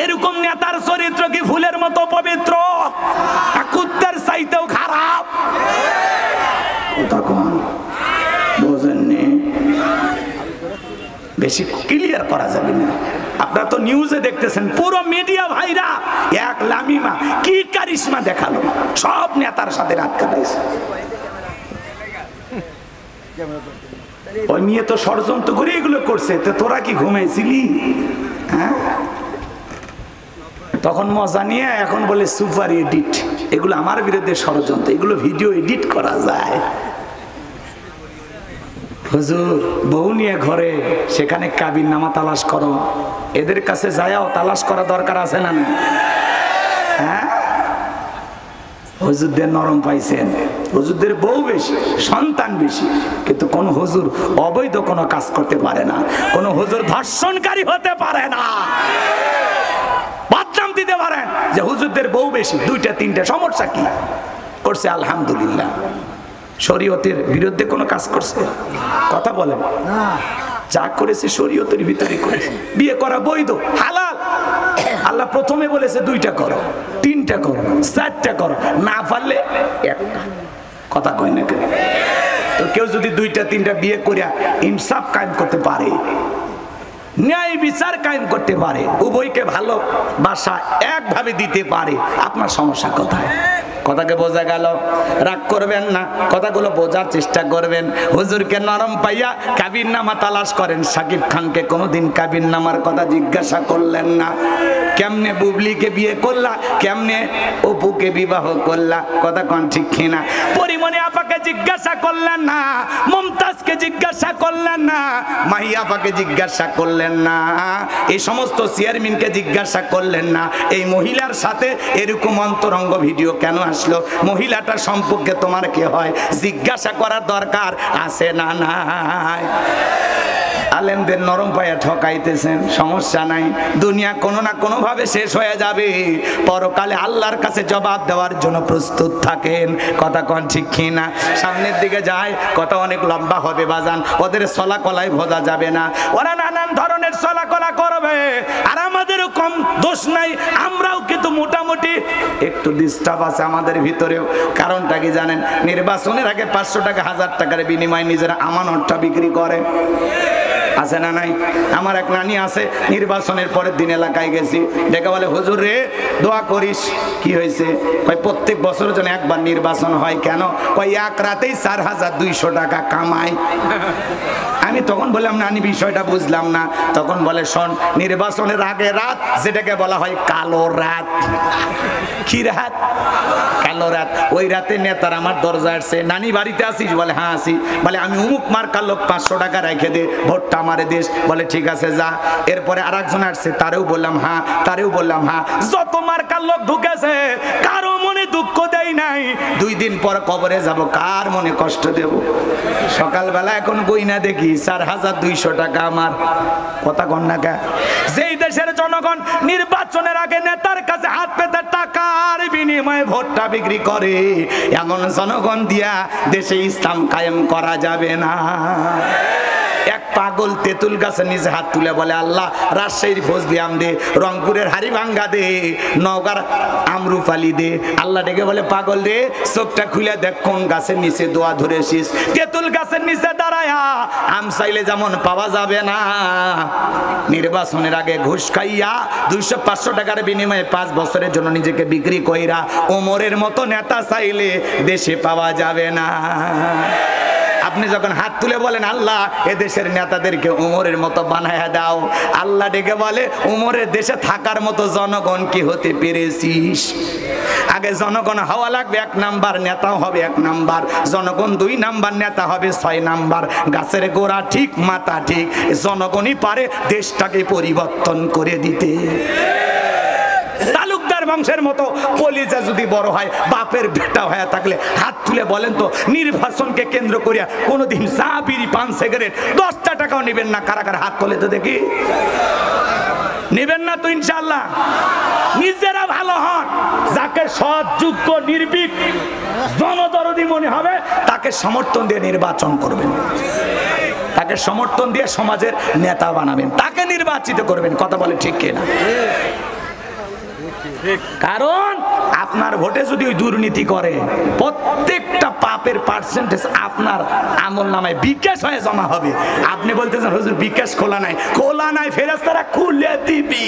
এরকম নেতার চরিত্র কি ফুলের মতো পবিত্র, কুত্তার চাইতেও খারাপ? তখন বোঝেননি, বেশি ক্লিয়ার করা যাবে না। আপনারা তো নিউজে দেখতেছেন, পুরো মিডিয়া ভাইরা এক লামিমা কি কারিশমা দেখালো, সব নেতার সাথে রাত কাটাইছে। ওই মেয়ে তো ষড়যন্ত্র করে এগুলো করছে, তো তোরা কি ঘুমাইছিলি? হ্যাঁ, তখন মজা নিয়ে এখন বলে সুপার এডিট, এগুলো আমার বিরুদ্ধে ষড়যন্ত্র, এগুলো ভিডিও এডিট করা যায়। হুজুর বউ নিয়ে ঘরে, সেখানে কাবিন নামা তালাশ করো, এদের কাছে যাও তালাশ করা দরকার আছে না? হ্যাঁ, হুজুরদের নরম পাইছেন, হুজুরদের বউ বেশি, সন্তান বেশি, কিন্তু কোন হুজুর অবৈধ কোনো কাজ করতে পারে না, কোন হুজুর ধর্ষণকারী হতে পারে না। বদনাম দিতে পারেন যে হুজুরদের বউ বেশি, দুইটা তিনটা, সমস্যা কি? করছে আলহামদুলিল্লাহ। শরীয়তের বিরুদ্ধে কোনো কাজ করছে? কথা বলেন না, যা করেছে শরীয়তের ভিতরে করেছে। বিয়ে করা বৈধ, হালাল। আল্লাহ প্রথমে বলেছে দুইটা করো, তিনটা করো, চারটা করো, না পারলে একটা। কথা কয় না কেন? তো কেউ যদি দুইটা তিনটা বিয়ে করিয়া ইনসাফ কায়েম করতে পারে, ন্যায় বিচার কায়েম করতে পারে, উভয়কে ভালোবাসা একভাবে দিতে পারে, আপনার সমস্যা কোথায়? কথাকে বোঝা গেল? রাগ করবেন না, কথাগুলো বোঝার চেষ্টা করবেন। হুজুরকে নরম পাইয়া কাবিন নামা তালাশ করেন, সাকিব খানকে কোনোদিন কাবিন নামার কথা জিজ্ঞাসা করলেন না। কেমনে বুবলিকে বিয়ে করলা, কেমনে অপুকে বিবাহ করলা, কথা কোন ঠিক কিনা? পরিমণি আপাকে জিজ্ঞাসা করলেন না, মমতাজকে জিজ্ঞাসা করলেন না, মাহি আপাকে জিজ্ঞাসা করলেন না, এই সমস্ত চেয়ারম্যানকে জিজ্ঞাসা করলেন না, এই মহিলার সাথে এরকম অন্তরঙ্গ ভিডিও কেন আসলো, মহিলাটা সম্পর্কে তোমার কি হয়, জিজ্ঞাসা করার দরকার আছে না নাই? আলেমদের নরম পায়ে ঠকাইতেছেন, সমস্যা নাই, দুনিয়া কোনো না কোনো ভাবে শেষ হয়ে যাবে, পরকালে আল্লাহর কাছে জবাব দেওয়ার জন্য প্রস্তুত থাকেন। কথা কোন ঠিক কিনা? সামনের দিকে যায়, কথা অনেক লম্বা হবে বাজান, ওদের চলাকলাই বোঝা যাবে না, ওরা নানান ধরনের চলাকলা করবে, আর আমাদেরও কম দোষ নাই, আমরাও কিন্তু মোটামুটি একটু ডিস্টার্ব আছে আমাদের ভিতরেও। কারণটা কি জানেন? নির্বাচনের আগে 500 টাকা 1000 টাকার বিনিময়ে নিজেরা আমানতটা বিক্রি করে, আছে না নাই? আমার এক নানি আছে, নির্বাচনের পরের দিন এলাকায় গেছি, ডেকে বলে হুজুর রে দোয়া করিস। কি হয়েছে? কয় প্রত্যেক বছরের জন্য একবার নির্বাচন হয়। কেন? কয় এক রাতেই 4200 টাকা কামাই। আমি তখন বললাম নানি বিষয়টা বুঝলাম না। তখন বলে শোন, নির্বাচনের আগে রাত যেটাকে বলা হয় কালো রাত। কি রাত? কালো রাত। ওই রাতে নেতার আমার দরজা আসছে, নানি বাড়িতে আসিস? বলে হ্যাঁ আসি। বলে আমি অমুক মার্কার লোক, 500 টাকা রেখে দে, ভোটটা আমারে দেশ। বলে ঠিক আছে যা। এরপরে আরেকজন আসছে, তারেও বললাম হ্যাঁ, তারেও বললাম হ্যাঁ। যত মার্কার লোক ঢুকেছে কারো মনে দুঃখ দেয় নাই। 2 দিন পর কবরে যাব, কার মনে কষ্ট দেব? সকালবেলা এখন গইনা দেখি 4200 টাকা আমার। কথা কন্যাকা, যেই দেশের জনগণ নির্বাচনের আগে নেতার কাছে হাত পেতে টাকার বিনিময়ে ভোটটা বিক্রি করে, এমন জনগণ দিয়া দেশে ইসলাম কায়েম করা যাবে না। এক পাগল তেঁতুল গাছের নিচে হাত তুলে বলে আল্লাহ রাজশাহীর ফজলি আম দে, রংপুরের হাড়িভাঙ্গা দে, নওগাঁর আমরুপালি দে। আল্লাহ ডেকে বলে পাগল দে, চোখটা খুলে দেখ কোন গাছের নিচে দোয়া ধরেছিস। তেঁতুল গাছের নিচে দাঁড়ায়া আম চাইলে যেমন পাওয়া যাবে না, নির্বাচনের আগে ঘুষ খাইয়া 200-500 টাকার বিনিময়ে 5 বছরের জন্য নিজেকে বিক্রি কইরা ওমরের মতো নেতা চাইলে দেশে পাওয়া যাবে না। আপনি যখন হাত তুলে বলেন আল্লাহ এ দেশের নেতাদেরকে উমরের মতো বানায়া দাও, আল্লাহ ডেকে বলে উমরের দেশে থাকার মতো জনগণ কি হতে পেরেছিস? আগে জনগণ হওয়া লাগবে 1 নাম্বার, নেতাও হবে 1 নাম্বার, জনগণ 2 নাম্বার, নেতা হবে 6 নাম্বার। গাছের গোড়া ঠিক মাথা ঠিক, জনগণই পারে দেশটাকে পরিবর্তন করে দিতে। তালুকদার বংশের মতো কলিজা যদি বড় হয়, বাপের বেটা হয়ে থাকলে হাত তুলে বলেন তো নির্বাচনকে কেন্দ্র করিয়া কোনোদিন চা বিড়ি পান সিগারেট 10টা টাকাও নেবেন না? কারা কারা হাত তোলে তো দেখি। নেবেন না তো ইনশাআল্লাহ? নিজেরা ভালো হন, যাকে সৎ যোগ্য নির্ভীক জনদরদি মনে হবে তাকে সমর্থন দিয়ে নির্বাচন করবেন, তাকে সমর্থন দিয়ে সমাজের নেতা বানাবেন, তাকে নির্বাচিত করবেন। কথা বলে ঠিক কিনা? কারণ আপনার ভোটে যদি ওই দুর্নীতি করে প্রত্যেকটা পাপের পার্সেন্টেজ আপনার আমল নামায় বিকাশ হয়ে জমা হবে। আপনি বলতেছেন হুজুর বিকাশ খোলা নাই, ফেরেশতারা খুলে দিবি।